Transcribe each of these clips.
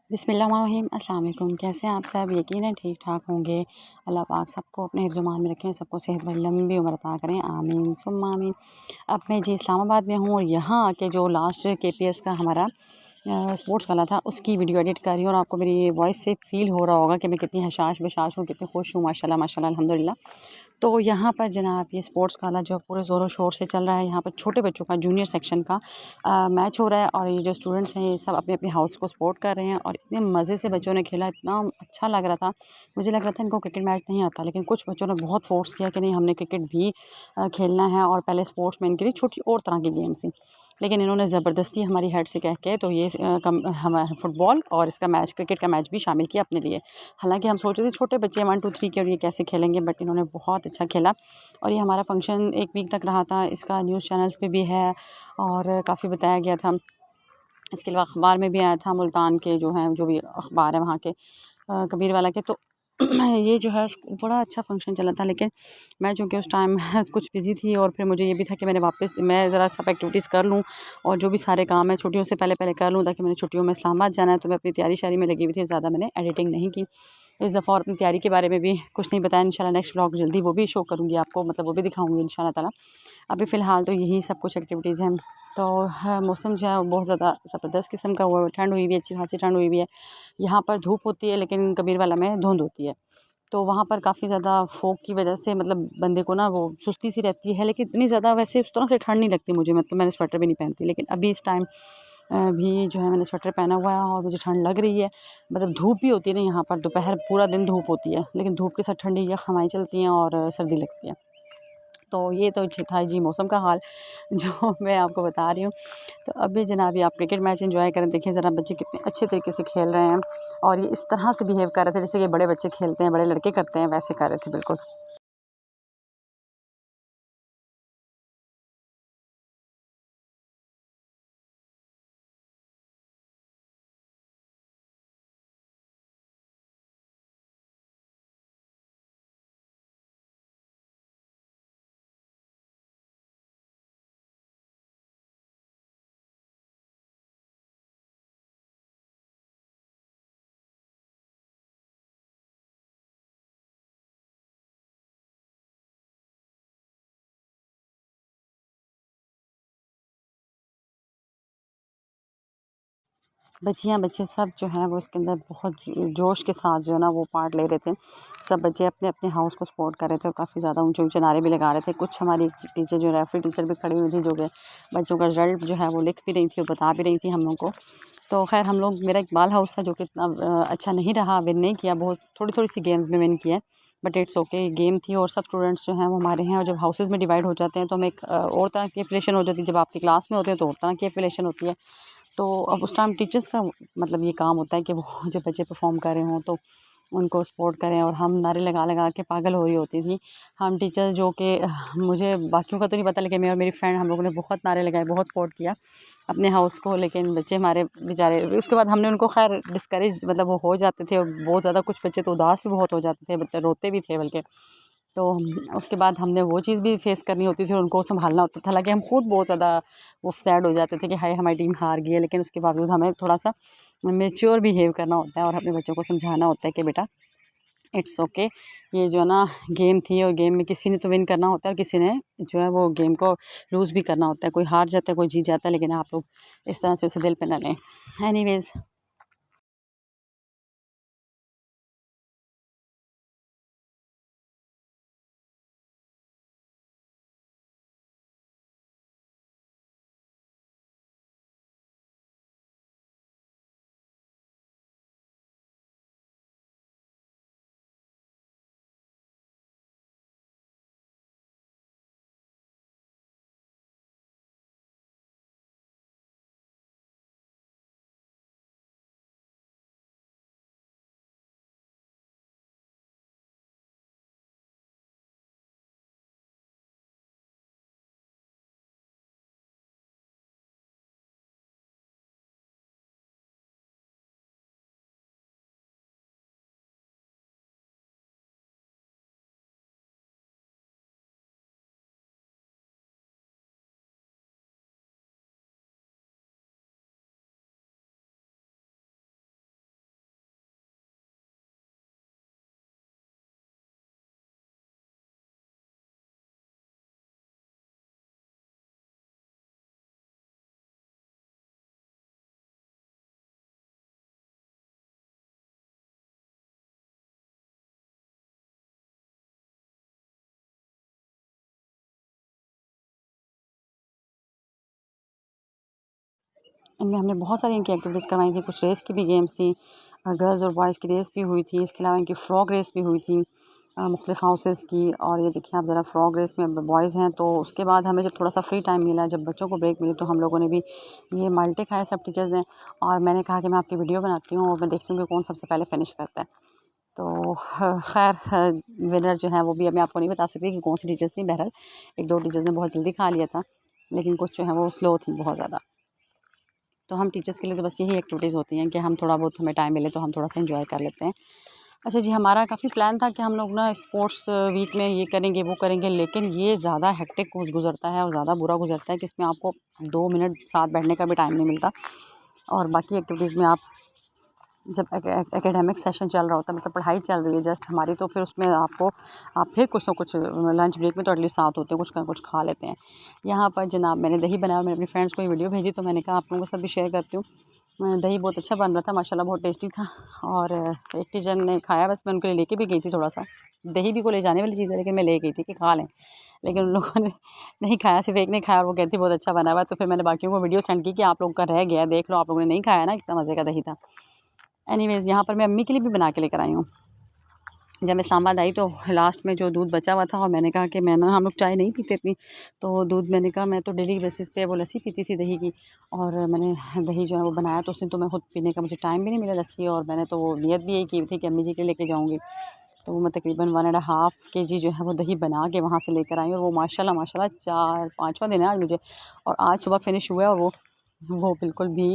बिस्मिल्लाहिर्रहमानिर्रहीम, अस्सलाम वालेकुम। कैसे हैं आप सब? यकीनन ठीक ठाक होंगे। अल्लाह पाक सबको अपने हिफ्ज़-ओ-मान में रखें, सबको सेहत वाली लंबी उम्र अता करें, आमीन सुम्मा आमीन। अब मैं जी इस्लामाबाद में हूँ और यहाँ आके जो लास्ट केपीएस का हमारा स्पोर्ट्स वाला था उसकी वीडियो एडिट कर रही हूँ और आपको मेरी वॉइस से फ़ील हो रहा होगा कि मैं कितनी हशाश बशाश हूँ, कितनी खुश हूँ, माशाल्लाह माशाल्लाह अल्हम्दुलिल्लाह। तो यहाँ पर जनाब ये स्पोर्ट्स वाला जो पूरे ज़ोरों शोर से चल रहा है, यहाँ पर छोटे बच्चों का जूनियर सेक्शन का मैच हो रहा है और ये जो स्टूडेंट्स हैं ये सब अपने अपने हाउस को सपोर्ट कर रहे हैं और इतने मज़े से बच्चों ने खेला, इतना अच्छा लग रहा था। मुझे लग रहा था इनको क्रिकेट मैच नहीं आता, लेकिन कुछ बच्चों ने बहुत फ़ोर्स किया कि नहीं हमने क्रिकेट भी खेलना है और पहले स्पोर्ट्स में इनके लिए छोटी और तरह की गेम्स थी। लेकिन इन्होंने ज़बरदस्ती हमारी हेड से कह के तो ये हम फुटबॉल और इसका मैच क्रिकेट का मैच भी शामिल किया अपने लिए। हालाँकि हम सोच रहे थे छोटे बच्चे 1, 2, 3 के और ये कैसे खेलेंगे, बट इन्होंने बहुत अच्छा खेला और ये हमारा फंक्शन 1 वीक तक रहा था। इसका न्यूज़ चैनल्स पे भी है और काफ़ी बताया गया था। इसके अलावा अखबार में भी आया था, मुल्तान के जो हैं जो भी अखबार है वहाँ के कबीरवाला के। तो ये जो है बड़ा अच्छा फ़ंक्शन चला था, लेकिन मैं चूँकि उस टाइम कुछ बिज़ी थी और फिर मुझे ये भी था कि मैं ज़रा सब एक्टिविटीज़ कर लूँ और जो भी सारे काम है छुट्टियों से पहले पहले कर लूँ, ताकि मैंने छुट्टियों में इस्लामाबाद जाना है, तो मैं अपनी तैयारी शारी में लगी हुई थी, ज़्यादा मैंने एडिटिंग नहीं की। इस दफ़ा और अपनी तैयारी के बारे में भी कुछ नहीं बताया। इंशाल्लाह नेक्स्ट व्लॉग जल्दी वो भी शो करूँगी आपको, मतलब वो भी दिखाऊँगी इंशाल्लाह ताला। अभी फ़िलहाल तो यही सब कुछ एक्टिविटीज़ हैं। तो मौसम जो है वो बहुत ज़्यादा ज़बरदस्त किस्म का हुआ है, ठंड हुई हुई है, अच्छी खासी ठंड हुई हुई है। यहाँ पर धूप होती है लेकिन कबीरवाला में धुंध होती है। तो वहाँ पर काफ़ी ज़्यादा फ़ॉग की वजह से मतलब बंदे को ना वो सुस्ती सी रहती है, लेकिन इतनी ज़्यादा वैसे उस तरह से ठंड नहीं लगती मुझे, मतलब मैंने स्वेटर भी नहीं पहनती। लेकिन अभी इस टाइम भी जो है मैंने स्वेटर पहना हुआ है और मुझे ठंड लग रही है। मतलब धूप भी होती है ना यहाँ पर, दोपहर पूरा दिन धूप होती है, लेकिन धूप के साथ ठंडी यख हवाएँ चलती हैं और सर्दी लगती है। तो ये तो था जी मौसम का हाल जो मैं आपको बता रही हूँ। तो अभी जनाब ये आप क्रिकेट मैच एंजॉय करें, देखिए ज़रा बच्चे कितने अच्छे तरीके से खेल रहे हैं और ये इस तरह से बिहेव कर रहे थे जैसे कि बड़े बच्चे खेलते हैं, बड़े लड़के करते हैं, वैसे कर रहे थे बिल्कुल। बच्चियाँ बच्चे सब जो हैं वो इसके अंदर बहुत जोश के साथ जो है ना वो पार्ट ले रहे थे। सब बच्चे अपने अपने हाउस को सपोर्ट कर रहे थे और काफ़ी ज़्यादा ऊंचे ऊंचे नारे भी लगा रहे थे। कुछ हमारी टीचर जो रेफरी टीचर भी खड़ी हुई थी, जो कि बच्चों का रिजल्ट जो है वो लिख भी रही थी और बता भी रही थी हम लोग को। तो खैर हम लोग, मेरा इकबाल हाउस था जो कि इतना अच्छा नहीं रहा, विन नहीं किया, बहुत थोड़ी थोड़ी सी गेम्स में विन किया, बट इट्स ओके, गेम थी। और सब स्टूडेंट्स जो हैं वो हमारे हैं और जब हाउसेज़ में डिवाइड हो जाते हैं तो हमें एक और तरह की एफिलिएशन हो जाती है। जब आपकी क्लास में होते हैं तो और तरह की एफिलिएशन होती है। तो अब उस टाइम टीचर्स का मतलब ये काम होता है कि वो जब बच्चे परफॉर्म कर रहे हों तो उनको सपोर्ट करें, और हम नारे लगा लगा के पागल हो रही होती थी हम टीचर्स, जो कि मुझे बाकियों का तो नहीं पता, लेकिन मैं और मेरी फ्रेंड हम लोगों ने बहुत नारे लगाए, बहुत सपोर्ट किया अपने हाउस को। लेकिन बच्चे हमारे बेचारे, उसके बाद हमने उनको खैर डिस्करेज, मतलब वो हो जाते थे और बहुत ज़्यादा कुछ बच्चे तो उदास भी बहुत हो जाते थे, बच्चे रोते भी थे बल्कि। तो उसके बाद हमने वो चीज़ भी फेस करनी होती थी और उनको संभालना होता था। हालांकि हम खुद बहुत ज़्यादा वो सैड हो जाते थे कि हाय हमारी टीम हार गई है, लेकिन उसके बावजूद हमें थोड़ा सा मेच्योर बिहेव करना होता है और अपने बच्चों को समझाना होता है कि बेटा इट्स ओके, ये जो है ना गेम थी और गेम में किसी ने तो विन करना होता है और किसी ने जो है वो गेम को लूज़ भी करना होता है। कोई हार जाता है, कोई जीत जाता है, लेकिन आप लोग इस तरह से उसे दिल पे ना लें। एनीवेज इनमें हमने बहुत सारी इनकी एक्टिविटीज़ करवाई थी। कुछ रेस की भी गेम्स थी, गर्ल्स और बॉयज़ की रेस भी हुई थी। इसके अलावा इनकी फ्रॉग रेस भी हुई थी मुख्तलिफ हाउसेस की। और ये देखिए आप ज़रा फ्रॉग रेस में बॉयज़ हैं। तो उसके बाद हमें जब थोड़ा सा फ्री टाइम मिला, जब बच्चों को ब्रेक मिली, तो हम लोगों ने भी ये माल्टे खाए सब टीचर्स ने। और मैंने कहा कि मैं आपकी वीडियो बनाती हूँ और मैं देखती हूँ कि कौन सबसे पहले फ़िनिश करता है। तो खैर विनर जो है वो भी मैं आपको नहीं बता सकती कि कौन सी टीचर्स थी। बहरहाल 1-2 टीचर्स ने बहुत जल्दी खा लिया था, लेकिन कुछ जो है वो स्लो थी बहुत ज़्यादा। तो हम टीचर्स के लिए तो बस यही एक्टिविटीज़ होती हैं कि हम थोड़ा बहुत, हमें टाइम मिले तो हम थोड़ा सा एंजॉय कर लेते हैं। अच्छा जी, हमारा काफ़ी प्लान था कि हम लोग ना स्पोर्ट्स वीक में ये करेंगे वो करेंगे, लेकिन ये ज़्यादा हेक्टिक गुजरता है और ज़्यादा बुरा गुजरता है कि इसमें आपको 2 मिनट साथ बैठने का भी टाइम नहीं मिलता। और बाकी एक्टिविटीज़ में आप जब एकेडमिक सेशन चल रहा होता है, मतलब पढ़ाई चल रही है जस्ट हमारी, तो फिर उसमें आपको आप फिर कुछ ना कुछ लंच ब्रेक में तो एटलीस्ट साथ होते हैं, कुछ ना कुछ खा लेते हैं। यहाँ पर जनाब मैंने दही बनाया, मैंने अपनी फ्रेंड्स को ये वीडियो भेजी, तो मैंने कहा आप लोगों के साथ भी शेयर करती हूँ। दही बहुत अच्छा बन रहा था माशाल्लाह, बहुत टेस्टी था। और एक टीचर ने खाया, बस मैं उनके लिए लेके भी गई थी थोड़ा सा। दही भी को ले जाने वाली चीज़ है, लेकिन मैं ले गई थी कि खा लें, लेकिन उन लोगों ने नहीं खाया, सिर्फ एक ने खाया और वो कहती बहुत अच्छा बना हुआ है। तो फिर मैंने बाकियों को वीडियो सेंड की कि आप लोगों का रह गया, देख लो, आप लोगों ने नहीं खाया ना, इतना मज़े का दही था। एनीवेज़ यहाँ पर मैं अम्मी के लिए भी बना के लेकर आई हूँ। जब मैं इस्लामाबाद आई तो लास्ट में जो दूध बचा हुआ था, और मैंने कहा कि मैं ना, हम लोग चाय नहीं पीते इतनी, तो दूध, मैंने कहा मैं तो डेली बेसिस पे वो लस्सी पीती थी दही की, और मैंने दही जो है वो बनाया, तो उस दिन तो मैं खुद पीने का मुझे टाइम भी नहीं मिला लस्सी, और मैंने तो वो नियत भी यही की थी कि अम्मी जी के लेके जाऊँगी। तो मैं तकरीबन 1.5 केजी जो है वो दही बना के वहाँ से लेकर आई, और वो माशाल्लाह माशाल्लाह 4-5वां दिन है आज मुझे, और आज सुबह फिनिश हुआ है। और वो बिल्कुल भी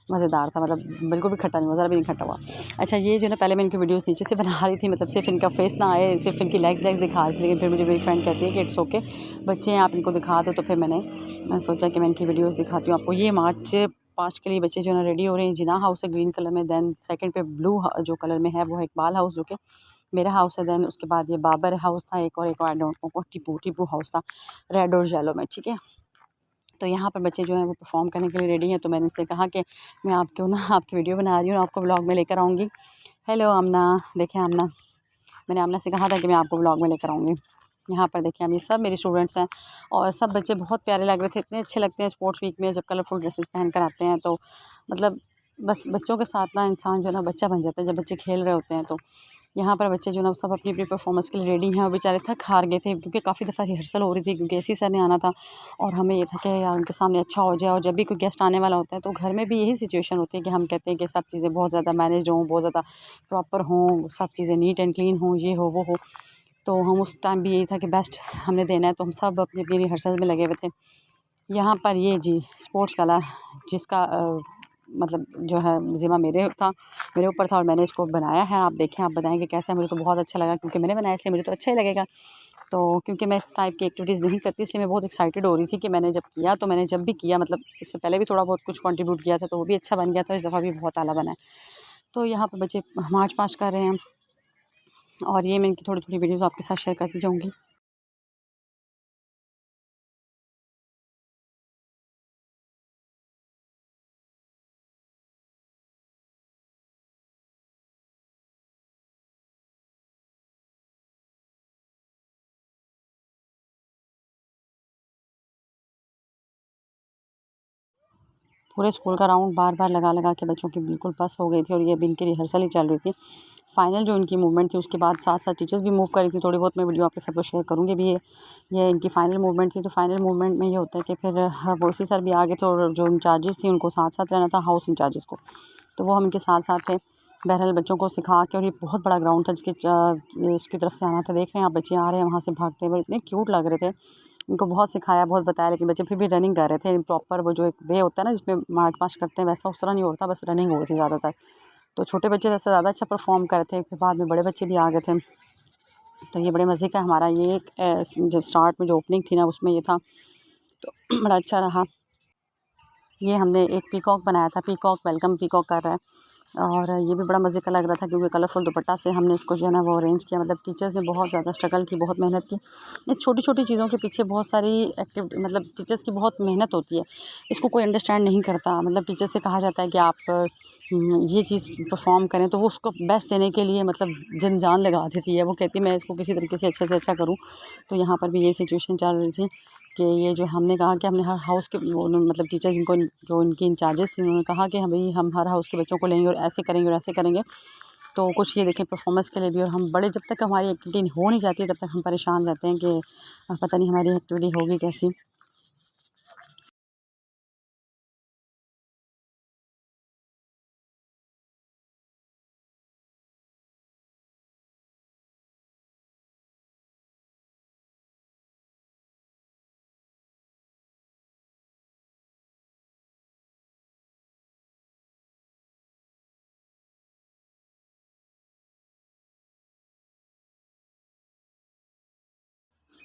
मज़ेदार था, मतलब बिल्कुल भी खट्टा नहीं हुआ, ज़रा भी नहीं खट्टा हुआ। अच्छा, ये जो है ना, पहले मैं इनकी वीडियोस नीचे से बना रही थी, मतलब सिर्फ इनका फेस ना आए, सिर्फ इनकी लेग्स दिखा रही थी, लेकिन फिर मुझे मेरी फ्रेंड कहती है कि इट्स ओके, बच्चे हैं, आप इनको दिखा दो। तो फिर मैंने सोचा कि मैं इनकी वीडियोस दिखाती हूँ आपको। ये मार्च पास्ट के लिए बच्चे जो है ना रेडी हो रहे हैं। जिना हाउस है ग्रीन कलर में, दैन सेकंड पे ब्लू जो कलर में है वो है इकबाल हाउस, जो कि मेरा हाउस है। दैन उसके बाद ये बाबर हाउस था, एक और I don't know, Tipu house था, रेड और येलो में, ठीक है। तो यहाँ पर बच्चे जो हैं वो परफॉर्म करने के लिए रेडी हैं। तो मैंने इनसे कहा कि मैं आपको ना आपकी वीडियो बना रही हूँ और आपको व्लॉग में लेकर आऊँगी। हेलो आमना, देखें आमना, मैंने आमना से कहा था कि मैं आपको व्लॉग में लेकर आऊँगी। यहाँ पर देखिए, हम ये सब मेरे स्टूडेंट्स हैं, और सब बच्चे बहुत प्यारे लग रहे थे, इतने अच्छे लगते हैं स्पोर्ट्स वीक में जब कलरफुल ड्रेसेस पहन कर आते हैं। तो मतलब बस बच्चों के साथ ना इंसान जो है ना बच्चा बन जाता है जब बच्चे खेल रहे होते हैं। तो यहाँ पर बच्चे जो है ना सब अपनी अपनी परफॉर्मेंस के लिए रेडी हैं, और बेचारे थक हार गए थे क्योंकि काफ़ी दफ़ा रिहर्सल हो रही थी, क्योंकि एसी सर ने आना था, और हमें ये था कि यार उनके सामने अच्छा हो जाए। और जब भी कोई गेस्ट आने वाला होता है तो घर में भी यही सिचुएशन होती है कि हम कहते हैं कि सब चीज़ें बहुत ज़्यादा मैनेज हों, बहुत ज़्यादा प्रॉपर हों, सब चीज़ें नीट एंड क्लीन हों, ये हो वो हो। तो हम उस टाइम भी यही था कि बेस्ट हमने देना है, तो हम सब अपनी अपनी रिहर्सल में लगे हुए थे। यहाँ पर ये जी स्पोर्ट्स कला, जिसका मतलब जो है ज़िम्मा मेरे ऊपर था, और मैंने इसको बनाया है। आप देखें, आप बताएं कि कैसा है। मुझे तो बहुत अच्छा लगा, क्योंकि मैंने बनाया इसलिए मुझे तो अच्छा ही लगेगा। तो क्योंकि मैं इस टाइप की एक्टिविटीज़ नहीं करती, इसलिए मैं बहुत एक्साइटेड हो रही थी कि मैंने जब भी किया, मतलब इससे पहले भी थोड़ा बहुत कुछ कंट्रीब्यूट किया था, तो वो भी अच्छा बन गया था, इस दफ़ा भी बहुत आला बना है। तो यहाँ पर बच्चे मार्च पास्ट कर रहे हैं, और ये मैं इनकी थोड़ी थोड़ी वीडियोज़ आपके साथ शेयर करती जाऊँगी। पूरे स्कूल का राउंड बार बार लगा लगा के बच्चों की बिल्कुल बस हो गई थी, और ये अभी इनकी रिहर्सल ही चल रही थी। फाइनल जो इनकी मूवमेंट थी, उसके बाद साथ साथ टीचर्स भी मूव कर रही थी, थोड़ी बहुत मैं वीडियो आपके साथ शेयर करूँगी भी। ये इनकी फ़ाइनल मूवमेंट थी। तो फाइनल मूवमेंट में ये होता है कि फिर वोसी सर भी आ गए थे, और जो इंचार्जेस थी उनको साथ साथ रहना था, हाउस इंचार्जेस को, तो वो हम इनके साथ साथ थे। बहरहाल बच्चों को सिखा के, और ये बहुत बड़ा ग्राउंड था इसकी तरफ से आना था। देख रहे हैं आप, बच्चे आ रहे हैं वहाँ से भागते हुए, इतने क्यूट लग रहे थे। इनको बहुत सिखाया, बहुत बताया, लेकिन बच्चे फिर भी रनिंग कर रहे थे प्रॉपर। वो जो एक वे होता है ना जिसमें मार्च पास्ट करते हैं, वैसा उस तरह नहीं होता, बस रनिंग हो रही थी ज़्यादातर। तो छोटे बच्चे वैसे ज़्यादा अच्छा परफॉर्म कर रहे थे, फिर बाद में बड़े बच्चे भी आ गए थे। तो ये बड़े मज़े का हमारा ये एक जब स्टार्ट में जो ओपनिंग थी ना, उसमें ये था, तो बड़ा अच्छा रहा। ये हमने एक पीकॉक बनाया था, पीकॉक वेलकम पीकॉक कर रहा है, और ये भी बड़ा मज़े का लग रहा था, क्योंकि कलरफुल दुपट्टा से हमने इसको जो है ना वो अरेंज किया। मतलब टीचर्स ने बहुत ज़्यादा स्ट्रगल की, बहुत मेहनत की। इस छोटी छोटी चीज़ों के पीछे बहुत सारी मतलब टीचर्स की बहुत मेहनत होती है। इसको कोई अंडरस्टैंड नहीं करता। मतलब टीचर से कहा जाता है कि आप ये चीज़ परफॉर्म करें, तो वो उसको बेस्ट देने के लिए मतलब जन जान लगा देती है। वो कहती है मैं इसको किसी तरीके से अच्छा करूँ। तो यहाँ पर भी ये सिचुएशन चल रही थी। कि ये जो हमने कहा कि हमने हर हाउस के मतलब टीचर्स जिनको जो इनकी इंचार्जेस थी उन्होंने कहा कि हम भाई हम हर हाउस के बच्चों को लेंगे और ऐसे करेंगे और ऐसे करेंगे। तो कुछ ये देखें परफॉर्मेंस के लिए भी, और हम बड़े जब तक हमारी एक्टिविटी हो नहीं जाती तब तक हम परेशान रहते हैं कि पता नहीं हमारी एक्टिविटी होगी कैसी।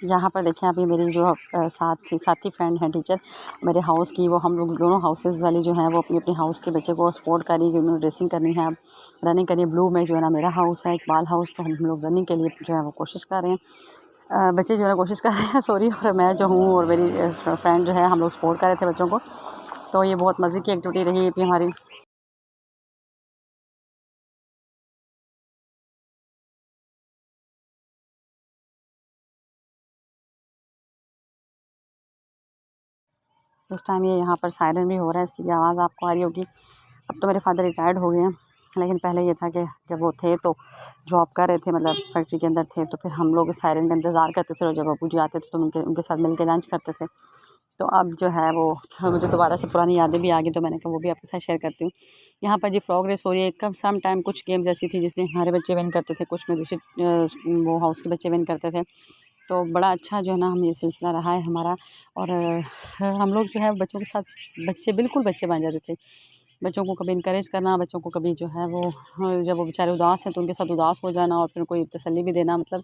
यहाँ पर देखें अभी मेरी जो साथी फ्रेंड है टीचर मेरे हाउस की, वो हम लोग दोनों हाउसेस वाली जो हैं वो अपनी अपनी हाउस के बच्चे को सपोर्ट कर रही है कि उन्होंने ड्रेसिंग करनी है, रनिंग करनी है। ब्लू में जो है ना मेरा हाउस है इकबाल हाउस, तो हम लोग रनिंग के लिए जो है वो कोशिश कर रहे हैं। बच्चे जो है कोशिश कर रहे हैं सॉरी, और मैं जो हूँ और मेरी फ्रेंड जो है हम लोग सपोर्ट कर रहे थे बच्चों को। तो ये बहुत मज़े की एक्टिविटी रही थी हमारी। इस टाइम ये यहाँ पर सायरन भी हो रहा है, इसकी भी आवाज़ आपको आ रही होगी। अब तो मेरे फादर रिटायर्ड हो गए हैं, लेकिन पहले ये था कि जब वो थे तो जॉब कर रहे थे, मतलब फैक्ट्री के अंदर थे, तो फिर हम लोग इस सायरन का इंतज़ार करते थे और जब अबू जी आते थे तो उनके साथ मिल के लंच करते थे। तो अब जो है वो मुझे दोबारा से पुरानी यादें भी आ गई, तो मैंने कहा वो भी आपके साथ शेयर करती हूँ। यहाँ पर जी फ्रॉग रेस हो रही है। कब सम टाइम कुछ गेम्स ऐसी थी जिसमें हमारे बच्चे विन करते थे, कुछ में दूसरे वो हाउस के बच्चे विन करते थे। तो बड़ा अच्छा जो है ना हम ये सिलसिला रहा है हमारा। और हम लोग जो है बच्चों के साथ बच्चे बिल्कुल बच्चे बन जाते थे। बच्चों को कभी इनकरेज करना, बच्चों को कभी जो है वो जब वो बेचारे उदास हैं तो उनके साथ उदास हो जाना और फिर कोई तसल्ली भी देना। मतलब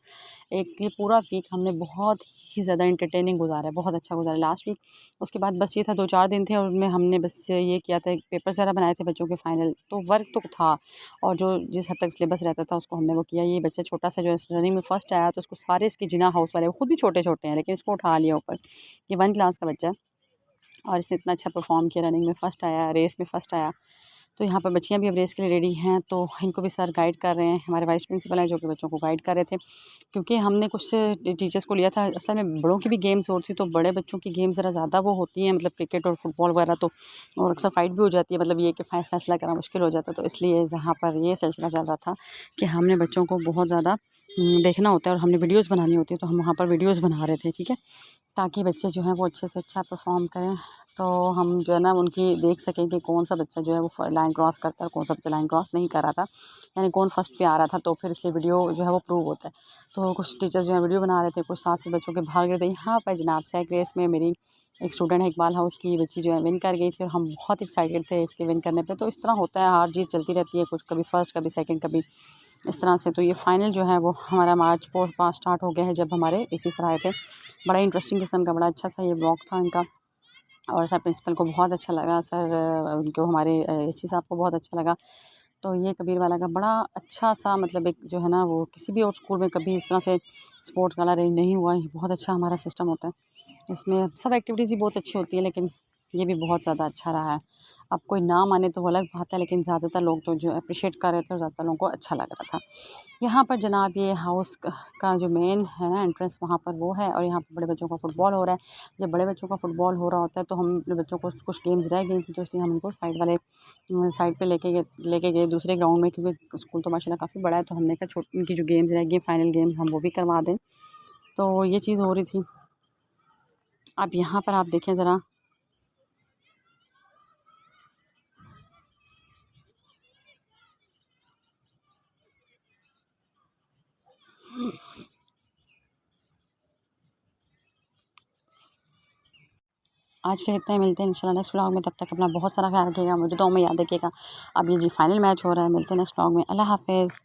एक ये पूरा वीक हमने बहुत ही ज़्यादा एंटरटेनिंग गुजारा है, बहुत अच्छा गुजारा लास्ट वीक। उसके बाद बस ये था 2-4 दिन थे और उनमें हमने बस ये किया था, पेपर्स वगैरह बनाए थे बच्चों के फाइनल, तो वर्क तो था और जो जिस हद तक सिलेबस रहता था उसको हमने वो किया। ये बच्चा छोटा सा जो है रनिंग में फ़र्स्ट आया, तो उसको सारे इसके जिना हाउस वाले, वो खुद भी छोटे-छोटे हैं लेकिन इसको उठा लिया ऊपर। ये 1 क्लास का बच्चा है और इसने इतना अच्छा परफ़ॉर्म किया, रनिंग में फ़र्स्ट आया, रेस में फ़र्स्ट आया। तो यहाँ पर बच्चियाँ भी अब रेस के लिए रेडी हैं, तो इनको भी सर गाइड कर रहे हैं। हमारे वाइस प्रिंसिपल हैं जो कि बच्चों को गाइड कर रहे थे, क्योंकि हमने कुछ टीचर्स को लिया था। असल में बड़ों की भी गेम्स होती थी, तो बड़े बच्चों की गेम्स ज़रा ज़्यादा वो होती हैं, मतलब क्रिकेट और फुटबॉल वगैरह, तो और अक्सर फाइट भी हो जाती है, मतलब ये कि फैसला करना मुश्किल हो जाता है। तो इसलिए यहाँ पर ये सिलसिला चल रहा था कि हमने बच्चों को बहुत ज़्यादा देखना होता है और हमने वीडियोज़ बनानी होती है, तो हम वहाँ पर वीडियोज़ बना रहे थे, ठीक है, ताकि बच्चे जो हैं वो अच्छे से अच्छा परफ़ॉर्म करें। तो हम जो है ना उनकी देख सकें कि कौन सा बच्चा जो है वो लाइन क्रॉस करता है और कौन सा बच्चा लाइन क्रॉस नहीं कर रहा था, यानी कौन फर्स्ट पे आ रहा था, तो फिर इसलिए वीडियो जो है वो प्रूव होता है। तो कुछ टीचर्स जो है वीडियो बना रहे थे, कुछ साथ साथ बच्चों के भाग रहे थे। यहाँ पर जनाब सैक रेस में मेरी एक स्टूडेंट है इकबाल हाउस की, बच्ची जो है विन कर गई थी और हम बहुत एक्साइटेड थे इसके विन करने पे। तो इस तरह होता है, हार जीत चलती रहती है, कुछ कभी फर्स्ट कभी सेकंड कभी इस तरह से। तो ये फाइनल जो है वो हमारा मार्च को पास स्टार्ट हो गया है, जब हमारे एसी सर आए थे। बड़ा इंटरेस्टिंग किस्म का बड़ा अच्छा सा ये ब्लॉग था इनका, और सर प्रिंसिपल को बहुत अच्छा लगा, सर उनको हमारे एसी साहब को बहुत अच्छा लगा। तो ये कबीर वाला का बड़ा अच्छा सा मतलब एक जो है ना वो किसी भी और स्कूल में कभी इस तरह से स्पोर्ट्स वाला अरेंज नहीं हुआ है। बहुत अच्छा हमारा सिस्टम होता है, इसमें सब एक्टिविटीज़ ही बहुत अच्छी होती है, लेकिन ये भी बहुत ज़्यादा अच्छा रहा है। अब कोई ना माने तो वो अलग बात है, लेकिन ज़्यादातर लोग तो जो अप्रिशिएट कर रहे थे और ज़्यादातर लोगों को अच्छा लग रहा था। यहाँ पर जनाब ये हाउस का जो मेन है ना एंट्रेंस, वहाँ पर वो है, और यहाँ पर बड़े बच्चों का फ़ुटबॉल हो रहा है। जब बड़े बच्चों का फ़ुटबॉल हो रहा होता है तो हम अपने बच्चों को कुछ गेम्स रह गई थी, तो इसलिए हम उनको साइड पे लेके गए दूसरे ग्राउंड में, क्योंकि स्कूल तो माशाल्लाह काफ़ी बड़ा है। तो हमने कहा छोटी उनकी जो गेम्स रह गई फाइनल गेम्स हम वो भी करवा दें, तो ये चीज़ हो रही थी। अब यहाँ पर आप देखें ज़रा, आज के लिए इतना ही, मिलते हैं इंशाल्लाह नेक्स्ट व्लॉग में। तब तक अपना बहुत सारा ख्याल रखिएगा, मुझे दुआ में याद रखिएगा। अब ये जी फाइनल मैच हो रहा है, मिलते हैं नेक्स्ट व्लॉग में। अल्लाह हाफ़िज़।